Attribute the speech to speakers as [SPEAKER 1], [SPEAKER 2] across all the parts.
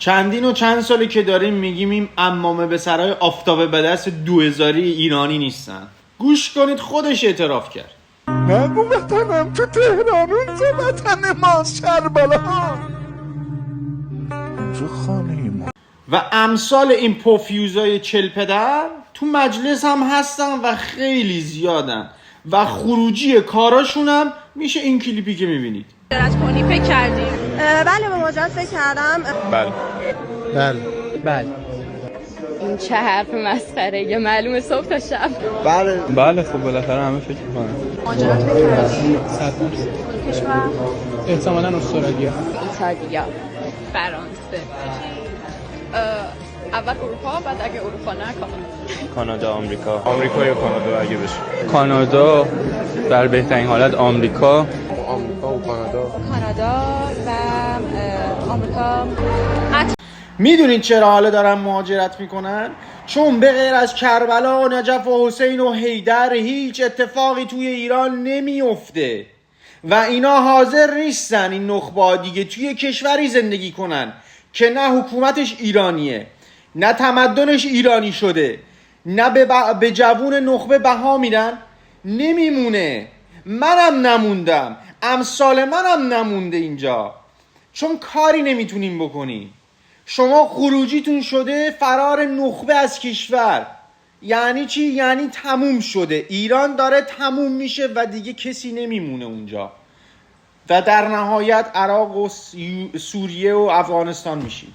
[SPEAKER 1] چند ساله که داریم میگیم این عمامه به سرای آفتابه به دست 2000 ایرانی نیستن. گوش کنید خودش اعتراف کرد.
[SPEAKER 2] نگو وطنم تو تهران، اون تو وطن ماست کربلا، تو خانه ما.
[SPEAKER 1] و امثال این پوفیوزای چلپدر تو مجلس هم هستن و خیلی زیادن و خروجی کاراشون هم میشه این کلیپی که میبینید.
[SPEAKER 3] فکر کردیم؟
[SPEAKER 4] بله به ماجرات فکر کردم.
[SPEAKER 5] بله.
[SPEAKER 3] این چه حرف مسخره، یا معلومه صبح تا شب.
[SPEAKER 5] بله خب بالاخره همه فکر میکنن.
[SPEAKER 4] ماجرات فکر کردیم.
[SPEAKER 3] کشور
[SPEAKER 5] احتمالاً استرالیا،
[SPEAKER 3] ایتالیا، فرانسه، اول اروپا، بعد اگه اروپا نه
[SPEAKER 6] کانادا، آمریکا یا کانادا اگه بشه.
[SPEAKER 5] کانادا در بهترین حالت، آمریکا
[SPEAKER 3] کانادا و آمریکا.
[SPEAKER 1] میدونید چرا حالا دارن مهاجرت میکنن؟ چون به غیر از کربلا و نجف و حسین و حیدر هیچ اتفاقی توی ایران نمیفته و اینا حاضر نیستن این نخبه دیگه توی کشوری زندگی کنن که نه حکومتش ایرانیه، نه تمدنش ایرانی شده، نه به جوون نخبه بها میدن. نمیمونه. منم نموندم، امثال منم نمونده اینجا، چون کاری نمیتونیم بکنیم. شما خروجیتون شده فرار نخبه از کشور. یعنی چی؟ یعنی تموم شده، ایران داره تموم میشه و دیگه کسی نمیمونه اونجا و در نهایت عراق و سوریه و افغانستان میشیم.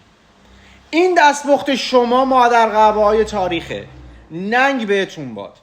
[SPEAKER 1] این دستپخت شما مادر قبای تاریخه. ننگ بهتون باد.